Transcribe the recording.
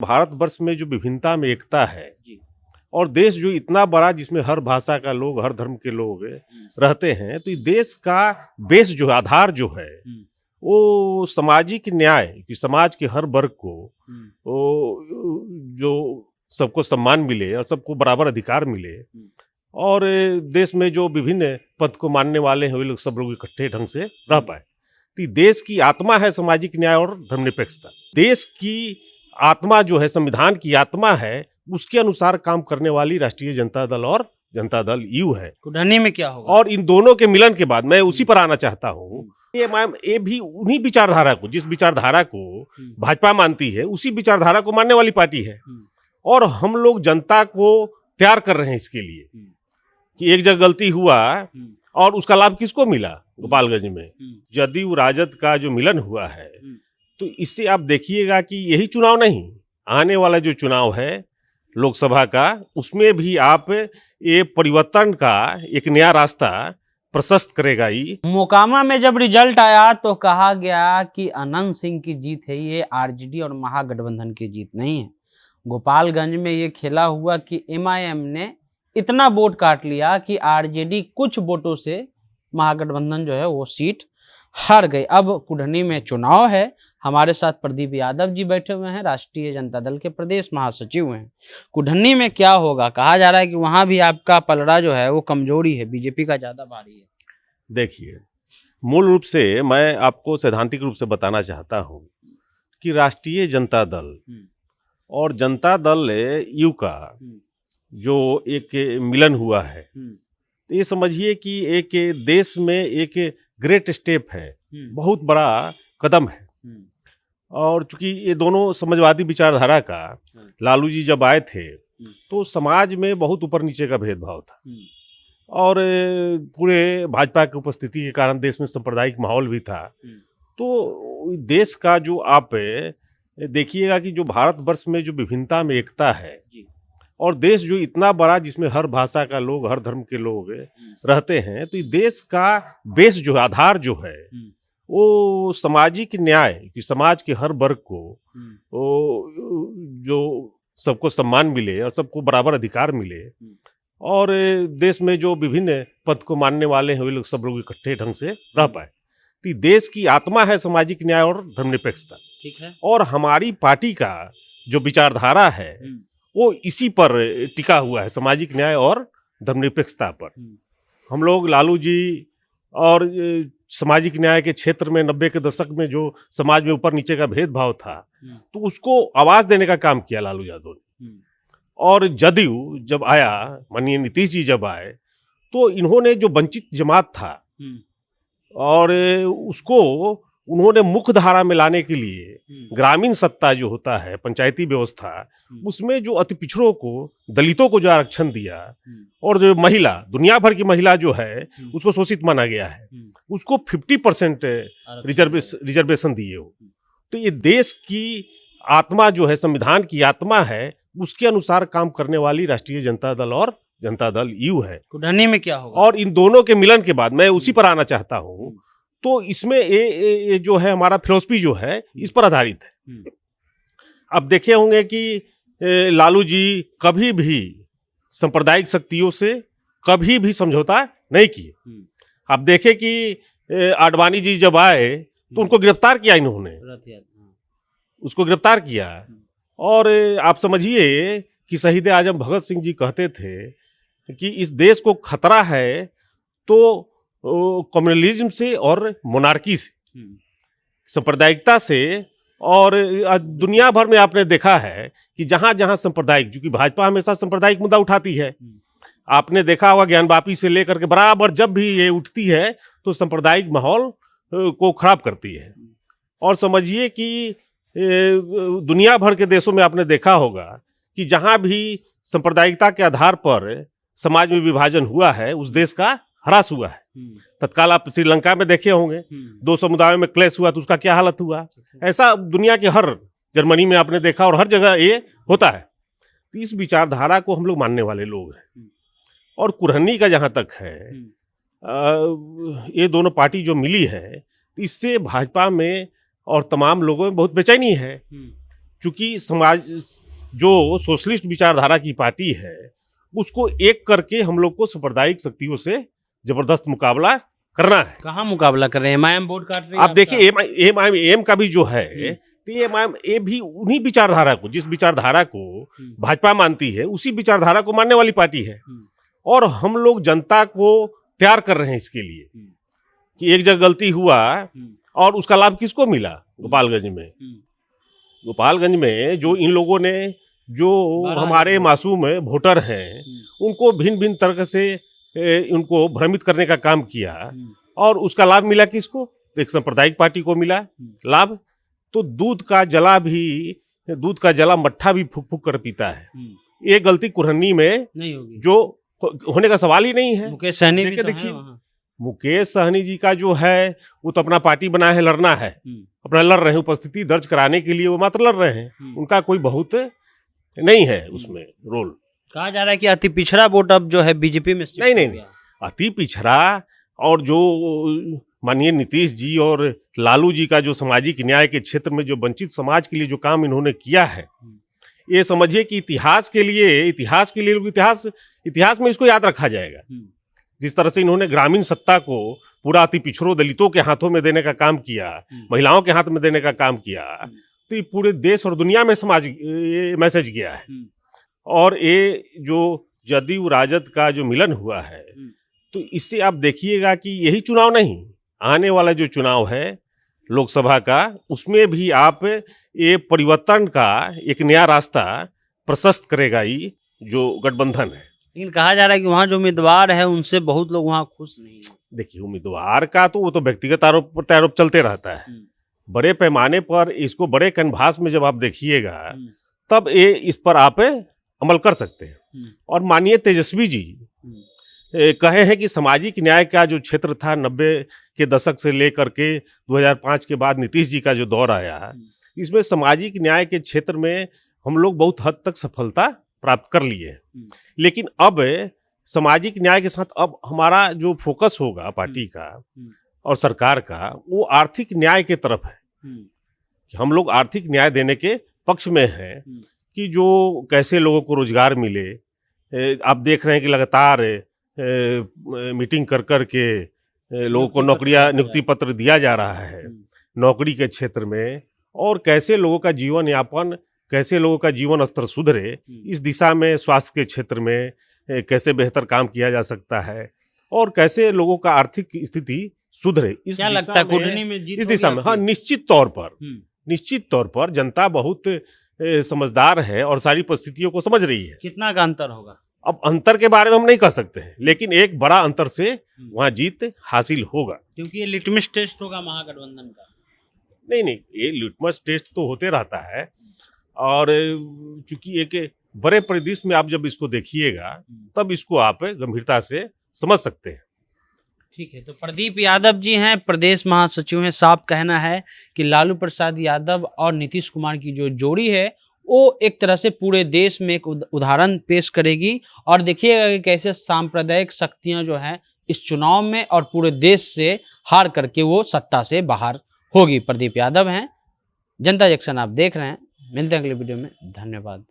भारतवर्ष में जो विभिन्नता में एकता है जी। और देश जो इतना बड़ा जिसमें हर भाषा का लोग, हर धर्म के लोग रहते हैं, तो ये देश का बेस जो है, आधार जो है, वो सामाजिक न्याय कि समाज के हर वर्ग को वो जो सबको सम्मान मिले और सबको बराबर अधिकार मिले और देश में जो विभिन्न पंथ को मानने वाले हैं वे लोग सब लोग इकट्ठे ढंग से रह पाए। तो देश की आत्मा है सामाजिक न्याय और धर्मनिरपेक्षता। देश की आत्मा जो है, संविधान की आत्मा है, उसके अनुसार काम करने वाली राष्ट्रीय जनता दल और जनता दल यू है। कुढ़नी में क्या होगा? और इन दोनों के मिलन के बाद मैं उसी पर आना चाहता हूँ। ये भी उन्हीं विचारधारा को, जिस विचारधारा को भाजपा मानती है, उसी विचारधारा को मानने वाली पार्टी है। और हम लोग जनता को तैयार कर रहे हैं इसके लिए कि एक जगह गलती हुआ और उसका लाभ किसको मिला। गोपालगंज में जदयू राजद का जो मिलन हुआ है, तो इससे आप देखिएगा कि यही चुनाव नहीं, आने वाला जो चुनाव है लोकसभा का, उसमें भी आप ये परिवर्तन का एक नया रास्ता प्रशस्त करेगा। ये मोकामा में जब रिजल्ट आया तो कहा गया कि अनंत सिंह की जीत है, ये आरजेडी और महागठबंधन की जीत नहीं है। गोपालगंज में ये खेला हुआ कि एमआईएम ने इतना वोट काट लिया कि आरजेडी कुछ वोटों से महागठबंधन जो है वो सीट हार गई। अब कुढ़नी में चुनाव है। हमारे साथ प्रदीप यादव जी बैठे हुए हैं, राष्ट्रीय जनता दल के प्रदेश महासचिव हैं। कुढ़नी में क्या होगा? कहा जा रहा है कि वहां भी आपका पलड़ा जो है वो कमजोरी है, बीजेपी का ज्यादा भारी है। देखिए, मूल रूप से मैं आपको सैद्धांतिक रूप से बताना चाहता हूं कि राष्ट्रीय जनता दल और जनता दल यू का जो एक मिलन हुआ है, तो ये समझिए कि एक देश में एक ग्रेट स्टेप है, बहुत बड़ा कदम है। और चूंकि ये दोनों समाजवादी विचारधारा का, लालू जी जब आए थे तो समाज में बहुत ऊपर नीचे का भेदभाव था और पूरे भाजपा की उपस्थिति के कारण देश में सांप्रदायिक माहौल भी था। तो देश का जो आप देखिएगा कि जो भारतवर्ष में जो विभिन्नता में एकता है और देश जो इतना बड़ा जिसमें हर भाषा का लोग, हर धर्म के लोग रहते हैं, तो ये देश का बेस जो है, आधार जो है, वो सामाजिक न्याय कि समाज के हर वर्ग को वो जो सबको सम्मान मिले और सबको बराबर अधिकार मिले और देश में जो विभिन्न पंथ को मानने वाले हैं वे लोग सब लोग इकट्ठे ढंग से रह पाए। तो देश की आत्मा है सामाजिक न्याय और धर्मनिरपेक्षता। ठीक है। और हमारी पार्टी का जो विचारधारा है वो इसी पर टिका हुआ है, सामाजिक न्याय और धर्मनिरपेक्षता पर। हम लोग लालू जी और सामाजिक न्याय के क्षेत्र में 90 के दशक में जो समाज में ऊपर नीचे का भेदभाव था, तो उसको आवाज देने का काम किया लालू यादव ने। और जदयू जब आया, माननीय नीतीश जी जब आए, तो इन्होंने जो वंचित जमात था और उसको उन्होंने मुख्य धारा में लाने के लिए ग्रामीण सत्ता जो होता है, पंचायती व्यवस्था, उसमें जो अति पिछड़ों को, दलितों को जो आरक्षण दिया और जो महिला, दुनिया भर की महिला जो है उसको शोषित माना गया है, उसको 50% रिजर्वेशन दिए हो। तो ये देश की आत्मा जो है, संविधान की आत्मा है, उसके अनुसार काम करने वाली राष्ट्रीय जनता दल और जनता दल यू है। कुढ़नी में क्या होगा? और इन दोनों के मिलन के बाद मैं उसी पर आना चाहता हूँ। तो इसमें ये जो है हमारा फिलॉसफी जो है इस पर आधारित है। अब देखे होंगे कि लालू जी कभी भी सांप्रदायिक शक्तियों से कभी भी समझौता नहीं किए। अब देखे कि आडवाणी जी जब आए तो उनको गिरफ्तार किया इन्होंने, उसको गिरफ्तार किया। और आप समझिए कि शहीद आजम भगत सिंह जी कहते थे कि इस देश को खतरा है तो कम्युनलिज्म से और मोनार्की से, सांप्रदायिकता से। और दुनिया भर में आपने देखा है कि जहां जहां सांप्रदायिक, क्योंकि भाजपा हमेशा सांप्रदायिक मुद्दा उठाती है, आपने देखा होगा ज्ञानवापी से लेकर के बराबर जब भी ये उठती है तो सांप्रदायिक माहौल को खराब करती है। और समझिए कि दुनिया भर के देशों में आपने देखा होगा कि जहां भी सांप्रदायिकता के आधार पर समाज में विभाजन हुआ है, उस देश का ह्रास हुआ है। तत्काल आप श्रीलंका में देखे होंगे, 2 समुदायों में क्लेश हुआ तो उसका क्या हालत हुआ। ऐसा दुनिया के हर, जर्मनी में आपने देखा और हर जगह ये होता है। इस विचारधारा को हम लोग मानने वाले लोग हैं। और कुढ़नी का जहां तक है, ये दोनों पार्टी जो मिली है, इससे भाजपा में और तमाम लोगों में बहुत बेचैनी है चूंकि समाज जो सोशलिस्ट विचारधारा की पार्टी है उसको एक करके हम लोग को सांप्रदायिक शक्तियों से जबरदस्त मुकाबला करना है। कहाँ मुकाबला कर रहे हैं? एमआईएम वोट काट रही है आप देखिए आपका। एमआईएम का भी जो है तो एमआईएम भी उन्हीं विचारधारा को, जिस विचारधारा को भाजपा मानती है उसी विचारधारा को मानने वाली पार्टी है। और हम लोग जनता को तैयार कर रहे हैं इसके लिए कि एक जगह गलती हुआ और उसका लाभ किसको मिला। गोपालगंज में, गोपालगंज में जो इन लोगों ने, जो हमारे मासूम वोटर हैं, उनको भिन्न भिन्न तरह से उनको भ्रमित करने का काम किया और उसका लाभ मिला किसको? तो एक सांप्रदायिक पार्टी को मिला लाभ। तो दूध का जला मट्ठा भी फूक फूक कर पीता है। ये गलती कुरहनी में नहीं होगी, जो होने का सवाल ही नहीं है। मुकेश सहनी भी तो देखिए है वहाँ। मुकेश सहनी जी का जो है वो तो अपना पार्टी बना है, लड़ना है, अपना लड़ रहे हैं, उपस्थिति दर्ज कराने के लिए वो मात्र लड़ रहे हैं। उनका कोई बहुत नहीं है उसमें रोल। कहा जा रहा है कि अति पिछड़ा वोट अब जो है बीजेपी में शिफ्ट नहीं हो गया। अति पिछड़ा और जो माननीय नीतीश जी और लालू जी का जो सामाजिक न्याय के क्षेत्र में जो वंचित समाज के लिए जो काम इन्होंने किया है, ये समझिए कि इतिहास में इसको याद रखा जाएगा। जिस तरह से इन्होंने ग्रामीण सत्ता को पूरा अति पिछड़ों दलितों के हाथों में देने का काम किया, महिलाओं के हाथ में देने का काम किया, तो ये पूरे देश और दुनिया में ये मैसेज गया है। और ये जो जदयू राजद का जो मिलन हुआ है, तो इससे आप देखिएगा कि यही चुनाव नहीं, आने वाला जो चुनाव है लोकसभा का, उसमें भी आप ये परिवर्तन का एक नया रास्ता प्रशस्त करेगा ये जो गठबंधन है। लेकिन कहा जा रहा है कि वहाँ जो उम्मीदवार है उनसे बहुत लोग वहाँ खुश नहीं है। देखिए उम्मीदवार का तो वो तो व्यक्तिगत आरोप प्रत्यारोप चलते रहता है। बड़े पैमाने पर इसको बड़े कैनवास में जब आप देखिएगा तब ये इस पर आप अमल कर सकते हैं। और माननीय तेजस्वी जी कहे हैं कि सामाजिक न्याय का जो क्षेत्र था 90 के दशक से लेकर के 2005 के बाद नीतीश जी का जो दौर आया, इसमें सामाजिक न्याय के क्षेत्र में हम लोग बहुत हद तक सफलता प्राप्त कर लिए। लेकिन अब सामाजिक न्याय के साथ अब हमारा जो फोकस होगा पार्टी का और सरकार का, वो आर्थिक न्याय के तरफ है कि हम लोग आर्थिक न्याय देने के पक्ष में हैं कि जो कैसे लोगों को रोजगार मिले। आप देख रहे हैं कि लगातार मीटिंग कर कर के लोगों को नियुक्ति पत्र दिया जा रहा है नौकरी के क्षेत्र में, और कैसे लोगों का जीवन यापन, कैसे लोगों का जीवन स्तर सुधरे, इस दिशा में स्वास्थ्य के क्षेत्र में कैसे बेहतर काम किया जा सकता है और कैसे लोगों का आर्थिक स्थिति सुधरे। इस दिशा में हाँ, निश्चित तौर पर जनता बहुत समझदार है और सारी परिस्थितियों को समझ रही है। कितना का अंतर होगा? अब अंतर के बारे में हम नहीं कह सकते हैं, लेकिन एक बड़ा अंतर से वहां जीत हासिल होगा, क्योंकि ये लिटमस टेस्ट होगा महागठबंधन का। नहीं, ये लिटमस टेस्ट तो होते रहता है, और चूंकि एक बड़े परिदृश्य में आप जब इसको देखिएगा तब इसको आप गंभीरता से समझ सकते हैं। ठीक है, तो प्रदीप यादव जी हैं, प्रदेश महासचिव हैं। साफ कहना है कि लालू प्रसाद यादव और नीतीश कुमार की जो जोड़ी है वो एक तरह से पूरे देश में एक उदाहरण पेश करेगी। और देखिएगा कि कैसे सांप्रदायिक शक्तियां जो हैं इस चुनाव में और पूरे देश से हार करके वो सत्ता से बाहर होगी। प्रदीप यादव हैं, जनता जंक्शन आप देख रहे हैं। मिलते हैं अगले वीडियो में। धन्यवाद।